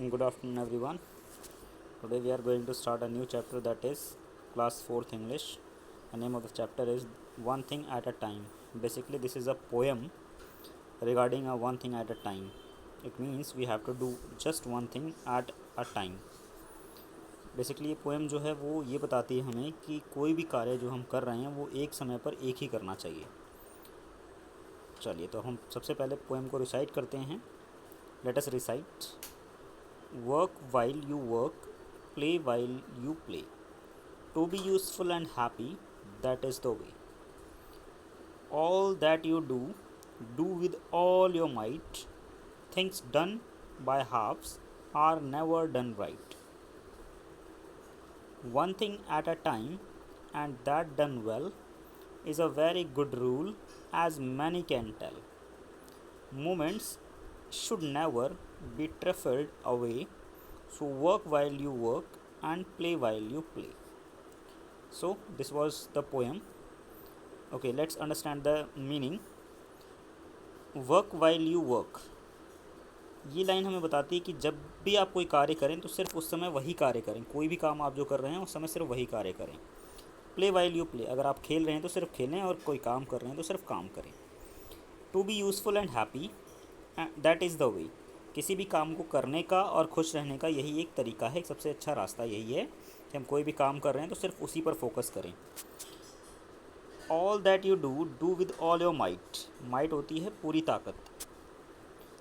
Good afternoon, everyone. Today we are going to start a new chapter, that is class 4th English. The name of the chapter is One Thing at a Time. Basically, this is a poem regarding a one thing at a time. It means we have to do just one thing at a time. Basically ये poem जो है वो ये बताती है हमें कि कोई भी कार्य जो हम कर रहे हैं वो एक समय पर एक ही करना चाहिए. चलिए, तो हम सबसे पहले पोएम को रिसाइट करते हैं. Let us recite. Work while you work, play while you play. To be useful and happy, that is the way. All that you do, do with all your might. Things done by halves are never done right. One thing at a time, and that done well, is a very good rule, as many can tell. Moments should never be trifled away, so work while you work and play while you play. So this was the poem. Okay, let's understand the meaning. Work while you work, ये line हमें बताती है कि जब भी आप कोई कार्य करें तो सिर्फ उस समय वही कार्य करें. कोई भी काम आप जो कर रहे हैं उस समय सिर्फ वही कार्य करें. प्ले वाइल यू प्ले, अगर आप खेल रहे हैं तो सिर्फ खेलें और कोई काम कर रहे हैं तो सिर्फ काम करें. To be useful and happy, that is the way. किसी भी काम को करने का और खुश रहने का यही एक तरीका है, एक सबसे अच्छा रास्ता यही है कि हम कोई भी काम कर रहे हैं तो सिर्फ उसी पर फोकस करें. All that you do, do with all your might. Might होती है पूरी ताकत.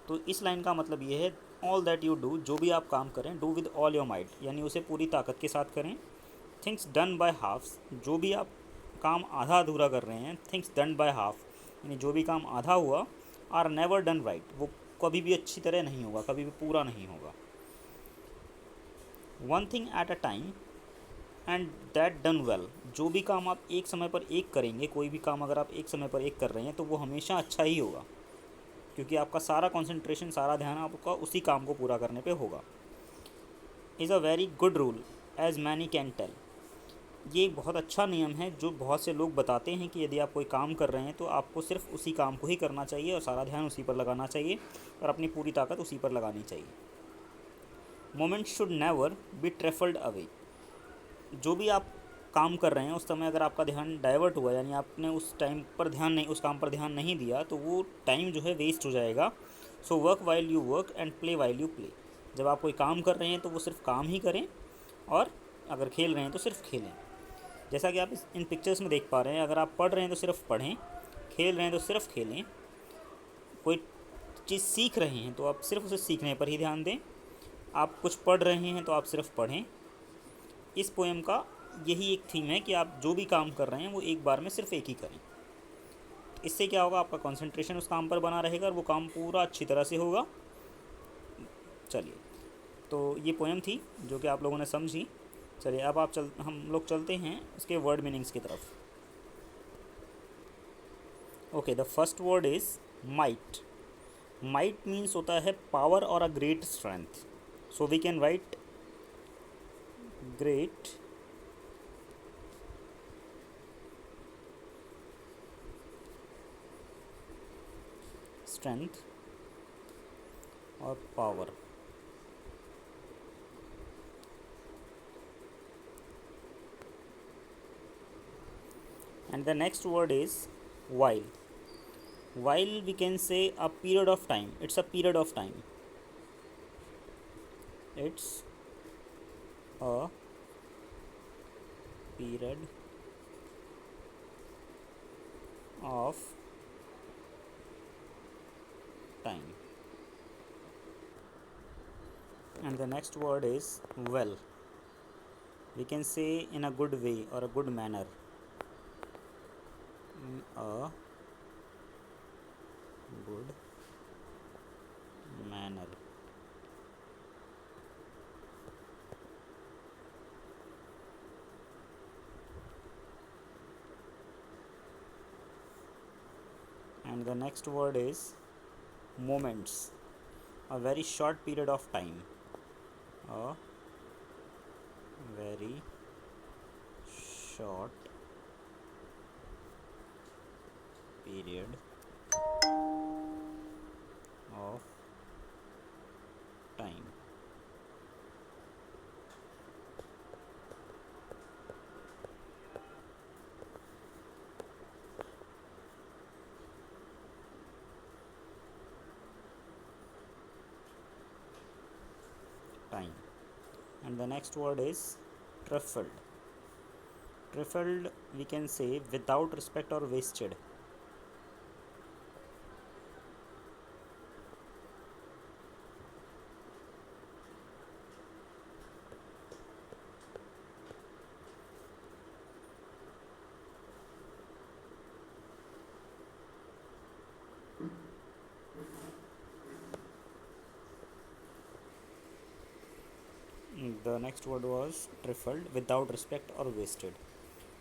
तो इस लाइन का मतलब ये है, ऑल दैट यू डू, जो भी आप काम करें, do with all your might, यानी उसे पूरी ताकत के साथ करें. थिंग्स डन बाय हाफ्स, जो भी आप काम आधा अधूरा कर रहे हैं, थिंग्स डन बाय हाफ, यानी जो भी काम आधा हुआ, आर नेवर डन राइट, वो कभी भी अच्छी तरह नहीं होगा, कभी भी पूरा नहीं होगा. One thing at a time and that done well, जो भी काम आप एक समय पर एक करेंगे, कोई भी काम अगर आप एक समय पर एक कर रहे हैं तो वो हमेशा अच्छा ही होगा, क्योंकि आपका सारा कंसंट्रेशन, सारा ध्यान आपका उसी काम को पूरा करने पे होगा. Is a very good rule as many can tell, ये एक बहुत अच्छा नियम है जो बहुत से लोग बताते हैं कि यदि आप कोई काम कर रहे हैं तो आपको सिर्फ उसी काम को ही करना चाहिए और सारा ध्यान उसी पर लगाना चाहिए और अपनी पूरी ताकत उसी पर लगानी चाहिए. Moment should never be trifled away, जो भी आप काम कर रहे हैं उस समय अगर आपका ध्यान डाइवर्ट हुआ, यानी आपने उस टाइम पर ध्यान नहीं, उस काम पर ध्यान नहीं दिया, तो वो टाइम जो है वेस्ट हो जाएगा. So work while you work and play while you play, जब आप कोई काम कर रहे हैं तो वो सिर्फ काम ही करें और अगर खेल रहे हैं तो सिर्फ खेलें. जैसा कि आप इन पिक्चर्स में देख पा रहे हैं, अगर आप पढ़ रहे हैं तो सिर्फ पढ़ें, खेल रहे हैं तो सिर्फ खेलें, कोई चीज़ सीख रहे हैं तो आप सिर्फ उसे सीखने पर ही ध्यान दें, आप कुछ पढ़ रहे हैं तो आप सिर्फ पढ़ें. इस पोएम का यही एक थीम है कि आप जो भी काम कर रहे हैं वो एक बार में सिर्फ एक ही करें. इससे क्या होगा, आपका कंसंट्रेशन उस काम पर बना रहेगा और वो काम पूरा अच्छी तरह से होगा. चलिए, तो ये पोएम थी जो कि आप लोगों ने समझी. चलिए, अब हम लोग चलते हैं उसके वर्ड मीनिंग्स की तरफ. Okay, the first word is might. Might means होता है पावर और a great strength. So we can write great strength और power. And the next word is while. While we can say a period of time. It's a period of time. It's a period of time. And the next word is well. We can say in a good way or a good manner. In a good manner. And the next word is moments. A very short period of time. A very short period of time. time. And the next word is truffled. Truffled, we can say without respect or wasted. The next word was truffled without respect or wasted.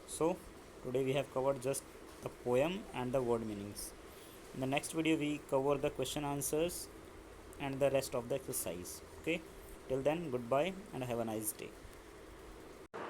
So today we have covered just the poem and the word meanings. In the next video we cover the question answers and the rest of the exercise. Okay, till then, goodbye and have a nice day.